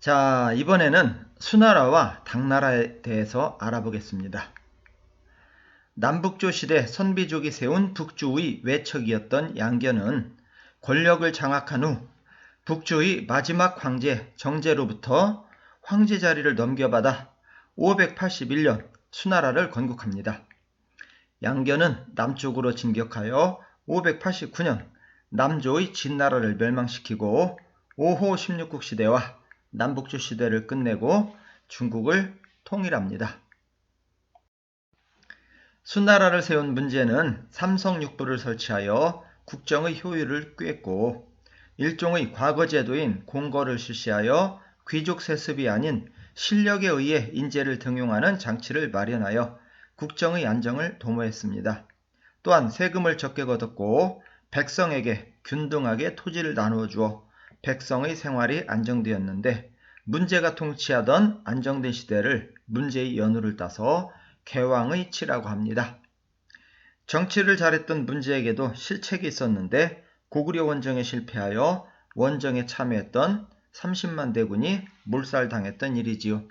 자, 이번에는 수나라와 당나라에 대해서 알아보겠습니다. 남북조 시대 선비족이 세운 북주의 외척이었던 양견은 권력을 장악한 후 북주의 마지막 황제 정제로부터 황제 자리를 넘겨받아 581년 수나라를 건국합니다. 양견은 남쪽으로 진격하여 589년 남조의 진나라를 멸망시키고 5호 16국 시대와 남북조 시대를 끝내고 중국을 통일합니다. 수나라를 세운 문제는 삼성육부를 설치하여 국정의 효율을 꾀했고 일종의 과거제도인 공거를 실시하여 귀족 세습이 아닌 실력에 의해 인재를 등용하는 장치를 마련하여 국정의 안정을 도모했습니다. 또한 세금을 적게 거뒀고 백성에게 균등하게 토지를 나누어 주어 백성의 생활이 안정되었는데 문제가 통치하던 안정된 시대를 문제의 연후를 따서 개왕의 치라고 합니다. 정치를 잘했던 문제에게도 실책이 있었는데 고구려 원정에 실패하여 원정에 참여했던 30만 대군이 몰살당했던 일이지요.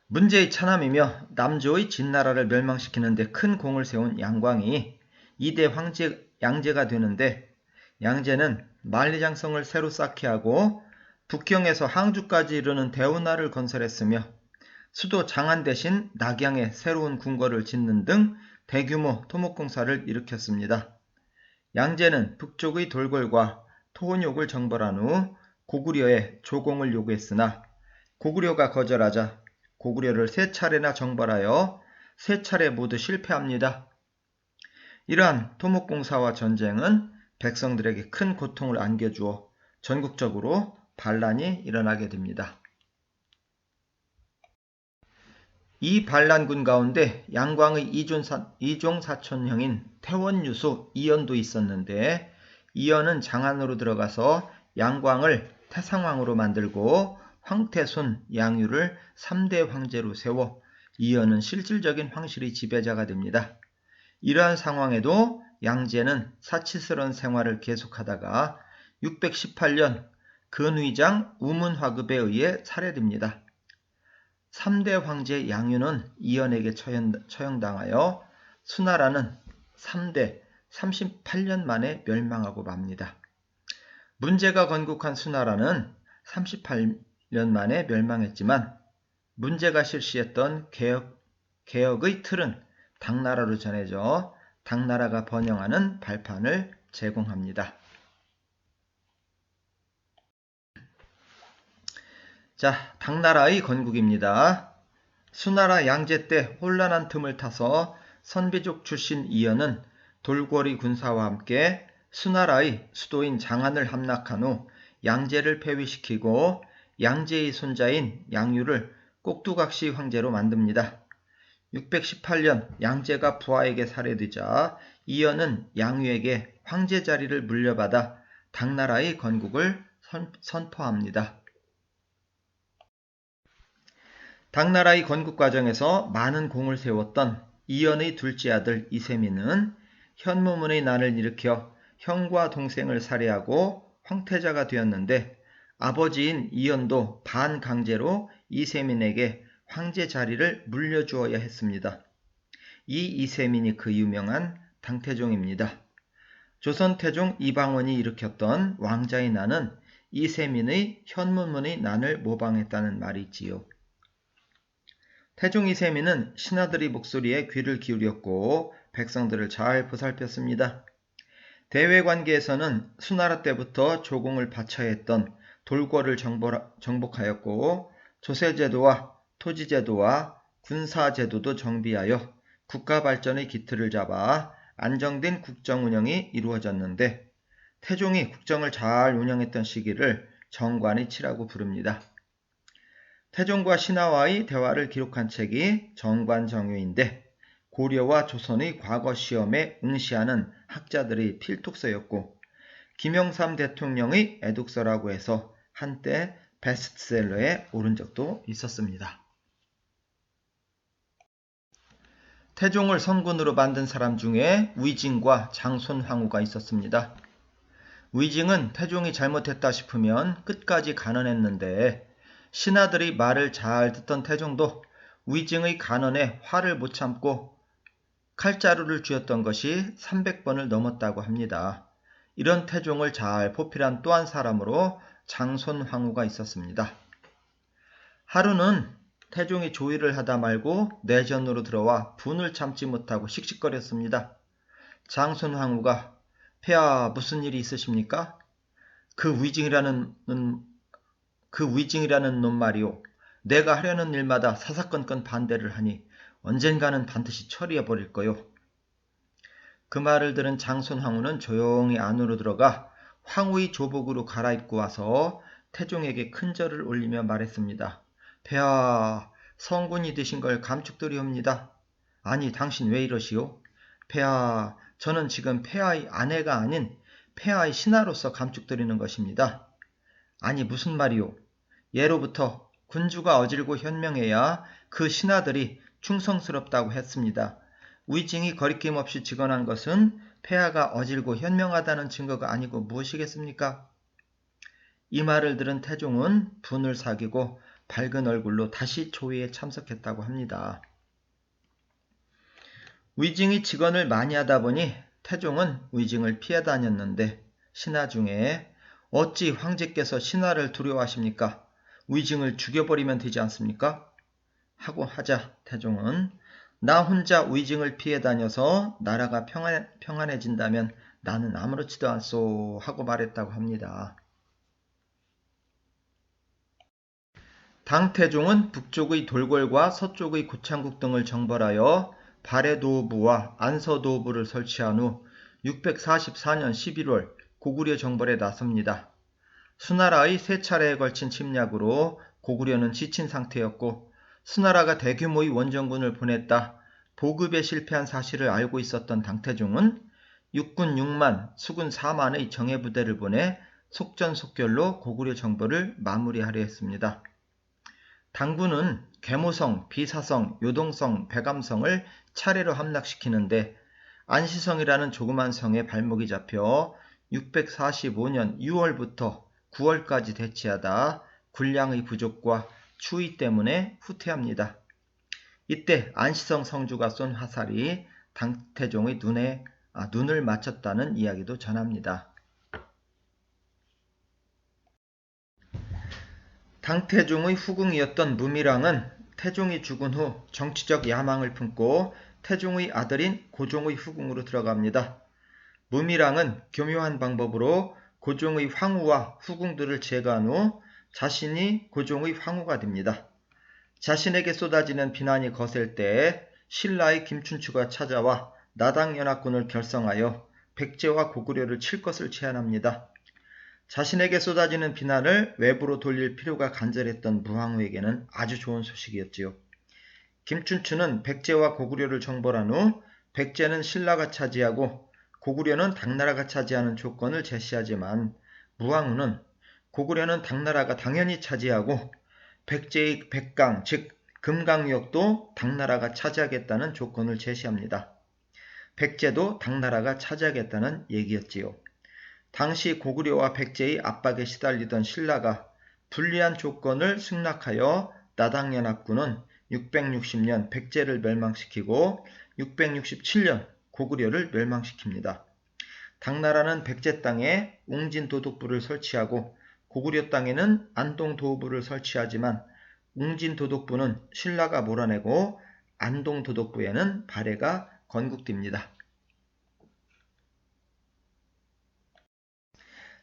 문제의 차남이며 남조의 진나라를 멸망시키는 데 큰 공을 세운 양광이 2대 황제 양제가 되는데 양제는 만리장성을 새로 쌓게 하고 북경에서 항주까지 이르는 대운하를 건설했으며 수도 장안 대신 낙양에 새로운 궁궐을 짓는 등 대규모 토목공사를 일으켰습니다. 양제는 북쪽의 돌궐과 토혼욕을 정벌한 후 고구려에 조공을 요구했으나 고구려가 거절하자 고구려를 3차례나 정벌하여 3차례 모두 실패합니다. 이러한 토목공사와 전쟁은 백성들에게 큰 고통을 안겨주어 전국적으로 반란이 일어나게 됩니다. 이 반란군 가운데 양광의 이종 사촌형인 태원유수 이연도 있었는데 이연은 장안으로 들어가서 양광을 태상왕으로 만들고 황태손, 양유를 3대 황제로 세워 이연은 실질적인 황실의 지배자가 됩니다. 이러한 상황에도 양제는 사치스러운 생활을 계속하다가 618년 근위장 우문화급에 의해 살해됩니다. 3대 황제 양유는 이연에게 처형당하여 수나라는 3대 38년 만에 멸망하고 맙니다. 문제가 건국한 수나라는 38년 만에 멸망했지만 문제가 실시했던 개혁의 틀은 당나라로 전해져 당나라가 번영하는 발판을 제공합니다. 자, 당나라의 건국입니다. 수나라 양제 때 혼란한 틈을 타서 선비족 출신 이연은 돌궐이 군사와 함께 수나라의 수도인 장안을 함락한 후 양제를 폐위시키고 양제의 손자인 양유를 꼭두각시 황제로 만듭니다. 618년 양제가 부하에게 살해되자 이연은 양유에게 황제 자리를 물려받아 당나라의 건국을 선포합니다. 당나라의 건국 과정에서 많은 공을 세웠던 이연의 둘째 아들 이세민은 현무문의 난을 일으켜 형과 동생을 살해하고 황태자가 되었는데 아버지인 이연도 반강제로 이세민에게 황제 자리를 물려주어야 했습니다. 이 이세민이 그 유명한 당태종입니다. 조선 태종 이방원이 일으켰던 왕자의 난은 이세민의 현무문의 난을 모방했다는 말이 있지요. 태종 이세민은 신하들의 목소리에 귀를 기울였고 백성들을 잘 보살폈습니다. 대외관계에서는 수나라 때부터 조공을 바쳐야 했던 돌궐을 정복하였고 조세제도와 토지제도와 군사제도도 정비하여 국가 발전의 기틀을 잡아 안정된 국정 운영이 이루어졌는데 태종이 국정을 잘 운영했던 시기를 정관의 치라고 부릅니다. 태종과 신하와의 대화를 기록한 책이 정관정유인데 고려와 조선의 과거 시험에 응시하는 학자들의 필독서였고 김영삼 대통령의 애독서라고 해서 한때 베스트셀러에 오른 적도 있었습니다. 태종을 성군으로 만든 사람 중에 위진과 장손황후가 있었습니다. 위징은 태종이 잘못했다 싶으면 끝까지 간언했는데 신하들이 말을 잘 듣던 태종도 위징의 간언에 화를 못 참고 칼자루를 쥐었던 것이 300번을 넘었다고 합니다. 이런 태종을 잘 포필한 또 한 사람으로 장손황후가 있었습니다. 하루는 태종이 조의를 하다 말고 내전으로 들어와 분을 참지 못하고 씩씩거렸습니다. 장손황후가 폐하 무슨 일이 있으십니까? 그 위징이라는 놈 말이오. 내가 하려는 일마다 사사건건 반대를 하니 언젠가는 반드시 처리해버릴 거요. 그 말을 들은 장손황후는 조용히 안으로 들어가 황후의 조복으로 갈아입고 와서 태종에게 큰 절을 올리며 말했습니다. 폐하, 성군이 드신 걸 감축드리옵니다. 아니, 당신 왜 이러시오? 폐하, 저는 지금 폐하의 아내가 아닌 폐하의 신하로서 감축드리는 것입니다. 아니, 무슨 말이오? 예로부터 군주가 어질고 현명해야 그 신하들이 충성스럽다고 했습니다. 위징이 거리낌 없이 직언한 것은 폐하가 어질고 현명하다는 증거가 아니고 무엇이겠습니까? 이 말을 들은 태종은 분을 사귀고 밝은 얼굴로 다시 조의에 참석했다고 합니다. 위징이 직언을 많이 하다 보니 태종은 위징을 피해 다녔는데 신하 중에 어찌 황제께서 신하를 두려워하십니까? 위징을 죽여버리면 되지 않습니까? 하고 하자 태종은 나 혼자 위징을 피해 다녀서 나라가 평안해진다면 나는 아무렇지도 않소 하고 말했다고 합니다. 당태종은 북쪽의 돌궐과 서쪽의 고창국 등을 정벌하여 발해도부와 안서도부를 설치한 후 644년 11월 고구려 정벌에 나섭니다. 수나라의 세 차례에 걸친 침략으로 고구려는 지친 상태였고 수나라가 대규모의 원정군을 보냈다 보급에 실패한 사실을 알고 있었던 당태종은 육군 6만, 수군 4만의 정예부대를 보내 속전속결로 고구려 정벌을 마무리하려 했습니다. 당군은 계모성, 비사성, 요동성, 백암성을 차례로 함락시키는데 안시성이라는 조그만 성에 발목이 잡혀 645년 6월부터 9월까지 대치하다 군량의 부족과 추위 때문에 후퇴합니다. 이때 안시성 성주가 쏜 화살이 당태종의 눈을 맞췄다는 이야기도 전합니다. 당태종의 후궁이었던 무미랑은 태종이 죽은 후 정치적 야망을 품고 태종의 아들인 고종의 후궁으로 들어갑니다. 무미랑은 교묘한 방법으로 고종의 황후와 후궁들을 제거한 후 자신이 고종의 황후가 됩니다. 자신에게 쏟아지는 비난이 거셀 때 신라의 김춘추가 찾아와 나당연합군을 결성하여 백제와 고구려를 칠 것을 제안합니다. 자신에게 쏟아지는 비난을 외부로 돌릴 필요가 간절했던 무황후에게는 아주 좋은 소식이었지요. 김춘추는 백제와 고구려를 정벌한 후 백제는 신라가 차지하고 고구려는 당나라가 차지하는 조건을 제시하지만 무황후는 고구려는 당나라가 당연히 차지하고 백제의 백강 즉 금강유역도 당나라가 차지하겠다는 조건을 제시합니다. 백제도 당나라가 차지하겠다는 얘기였지요. 당시 고구려와 백제의 압박에 시달리던 신라가 불리한 조건을 승낙하여 나당연합군은 660년 백제를 멸망시키고 667년 고구려를 멸망시킵니다. 당나라는 백제 땅에 웅진도독부를 설치하고 고구려 땅에는 안동도부를 설치하지만 웅진도독부는 신라가 몰아내고 안동도독부에는 발해가 건국됩니다.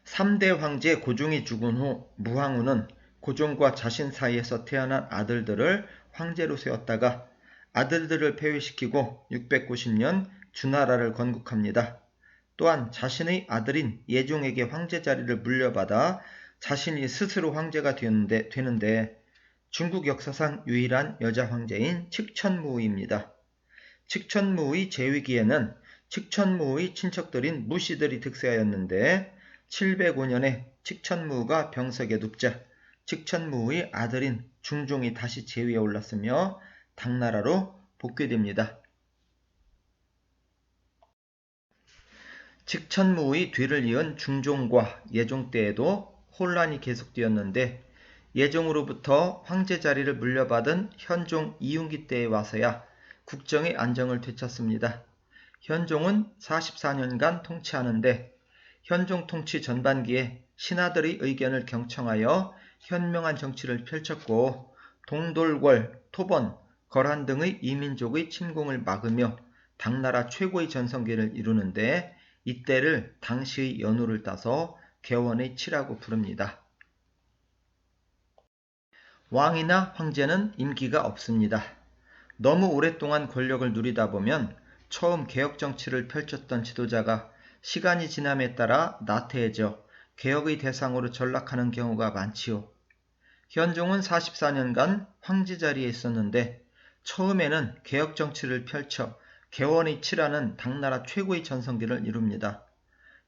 3대 황제 고종이 죽은 후 무황후는 고종과 자신 사이에서 태어난 아들들을 황제로 세웠다가 아들들을 폐위시키고 690년 주나라를 건국합니다. 또한 자신의 아들인 예종에게 황제 자리를 물려받아 자신이 스스로 황제가 되는데 중국 역사상 유일한 여자 황제인 칙천무후입니다. 칙천무후의 재위기에는 칙천무후의 친척들인 무씨들이 득세하였는데 705년에 칙천무후가 병석에 눕자 칙천무후의 아들인 중종이 다시 재위에 올랐으며 당나라로 복귀됩니다. 직천무의 뒤를 이은 중종과 예종 때에도 혼란이 계속되었는데 예종으로부터 황제 자리를 물려받은 현종 이윤기 때에 와서야 국정의 안정을 되찾습니다. 현종은 44년간 통치하는데 현종 통치 전반기에 신하들의 의견을 경청하여 현명한 정치를 펼쳤고 동돌궐, 토번, 거란 등의 이민족의 침공을 막으며 당나라 최고의 전성기를 이루는데 이때를 당시의 연호를 따서 개원의 치라고 부릅니다. 왕이나 황제는 임기가 없습니다. 너무 오랫동안 권력을 누리다 보면 처음 개혁정치를 펼쳤던 지도자가 시간이 지남에 따라 나태해져 개혁의 대상으로 전락하는 경우가 많지요. 현종은 44년간 황제 자리에 있었는데 처음에는 개혁정치를 펼쳐 개원의 치라는 당나라 최고의 전성기를 이룹니다.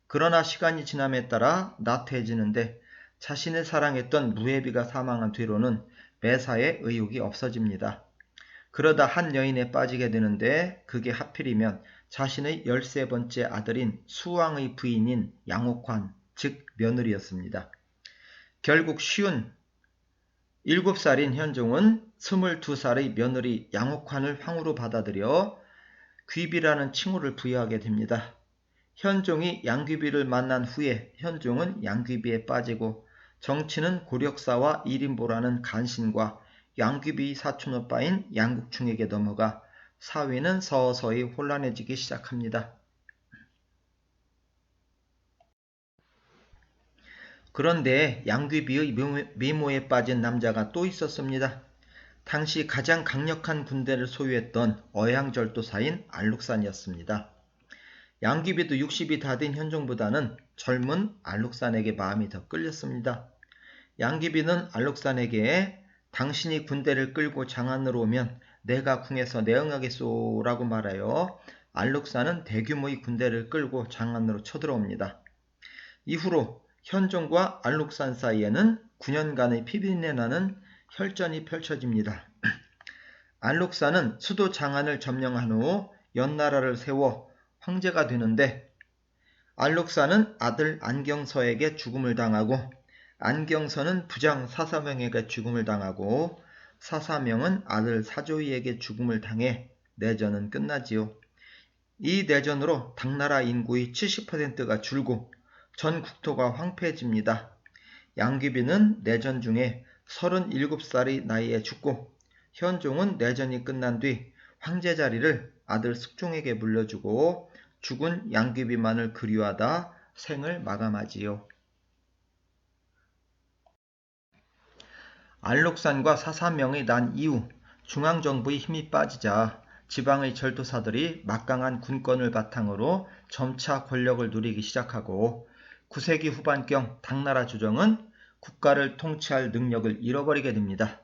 그러나 시간이 지남에 따라 나태해지는데 자신을 사랑했던 무해비가 사망한 뒤로는 매사에 의욕이 없어집니다. 그러다 한 여인에 빠지게 되는데 그게 하필이면 자신의 13번째 아들인 수왕의 부인인 양옥환, 즉 며느리였습니다. 결국 쉬운 7살인 현종은 22살의 며느리 양옥환을 황후로 받아들여 귀비라는 칭호를 부여하게 됩니다. 현종이 양귀비를 만난 후에 현종은 양귀비에 빠지고 정치는 고력사와 일인보라는 간신과 양귀비 사촌 오빠인 양국충에게 넘어가 사회는 서서히 혼란해지기 시작합니다. 그런데 양귀비의 미모에 빠진 남자가 또 있었습니다. 당시 가장 강력한 군대를 소유했던 어양절도사인 알룩산이었습니다. 양귀비도 60이 다 된 현종보다는 젊은 알룩산에게 마음이 더 끌렸습니다. 양귀비는 알룩산에게 당신이 군대를 끌고 장안으로 오면 내가 궁에서 내응하겠소 라고 말하여 알룩산은 대규모의 군대를 끌고 장안으로 쳐들어옵니다. 이후로 현종과 알룩산 사이에는 9년간의 피비린내 나는 혈전이 펼쳐집니다. 알룩산은 수도 장안을 점령한 후 연나라를 세워 황제가 되는데 알룩산은 아들 안경서에게 죽음을 당하고 안경서는 부장 사사명에게 죽음을 당하고 사사명은 아들 사조이에게 죽음을 당해 내전은 끝나지요. 이 내전으로 당나라 인구의 70%가 줄고 전 국토가 황폐해집니다. 양귀비는 내전 중에 37살의 나이에 죽고 현종은 내전이 끝난 뒤 황제 자리를 아들 숙종에게 물려주고 죽은 양귀비만을 그리워하다 생을 마감하지요. 알록산과 사사명이 난 이후 중앙정부의 힘이 빠지자 지방의 절도사들이 막강한 군권을 바탕으로 점차 권력을 누리기 시작하고 9세기 후반경 당나라 주정은 국가를 통치할 능력을 잃어버리게 됩니다.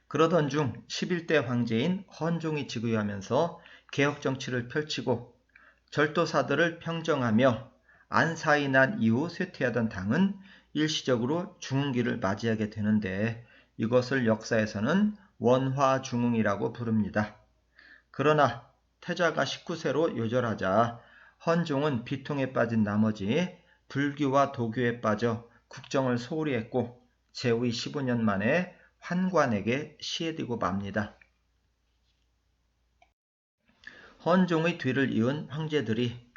그러던 중 11대 황제인 헌종이 즉위하면서 개혁정치를 펼치고 절도사들을 평정하며 안사이 난 이후 쇠퇴하던 당은 일시적으로 중흥기를 맞이하게 되는데 이것을 역사에서는 원화중흥이라고 부릅니다. 그러나 태자가 19세로 요절하자 헌종은 비통에 빠진 나머지 불교와 도교에 빠져 국정을 소홀히 했고 제위 15년 만에 환관에게 시해되고 맙니다. 헌종의 뒤를 이은 황제들이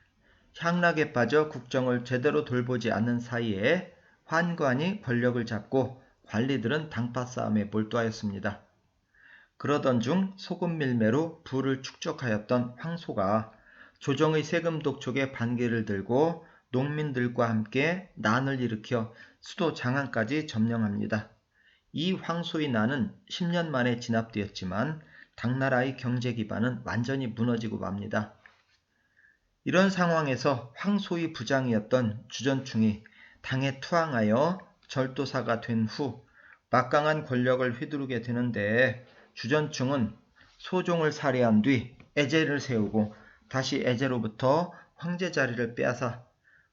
향락에 빠져 국정을 제대로 돌보지 않는 사이에 환관이 권력을 잡고 관리들은 당파 싸움에 몰두하였습니다. 그러던 중 소금 밀매로 부를 축적하였던 황소가 조정의 세금 독촉에 반기를 들고 농민들과 함께 난을 일으켜 수도 장안까지 점령합니다. 이 황소의 난은 10년 만에 진압되었지만 당나라의 경제 기반은 완전히 무너지고 맙니다. 이런 상황에서 황소의 부장이었던 주전충이 당에 투항하여 절도사가 된 후 막강한 권력을 휘두르게 되는데 주전충은 소종을 살해한 뒤 애제를 세우고 다시 애제로부터 황제 자리를 빼앗아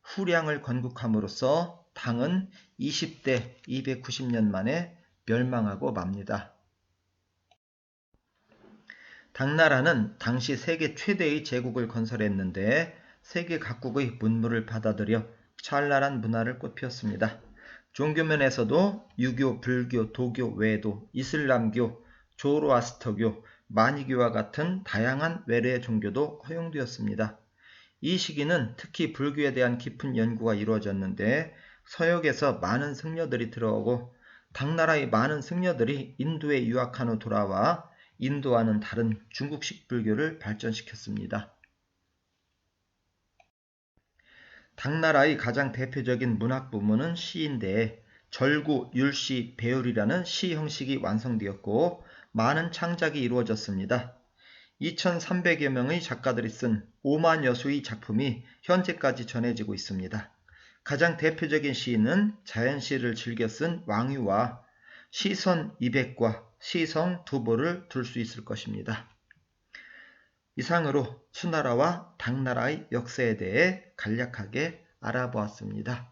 후량을 건국함으로써 당은 20대 290년 만에 멸망하고 맙니다. 당나라는 당시 세계 최대의 제국을 건설했는데 세계 각국의 문물을 받아들여 찬란한 문화를 꽃피웠습니다. 종교 면에서도 유교, 불교, 도교 외에도 이슬람교, 조로아스터교, 마니교와 같은 다양한 외래 종교도 허용되었습니다. 이 시기는 특히 불교에 대한 깊은 연구가 이루어졌는데 서역에서 많은 승려들이 들어오고 당나라의 많은 승려들이 인도에 유학한 후 돌아와 인도와는 다른 중국식 불교를 발전시켰습니다. 당나라의 가장 대표적인 문학 부문은 시인데 절구, 율시, 배율이라는 시 형식이 완성되었고 많은 창작이 이루어졌습니다. 2300여 명의 작가들이 쓴 5만 여수의 작품이 현재까지 전해지고 있습니다. 가장 대표적인 시인은 자연시를 즐겨 쓴 왕유와 시선 200과 시성 2부를 둘 수 있을 것입니다. 이상으로 수나라와 당나라의 역사에 대해 간략하게 알아보았습니다.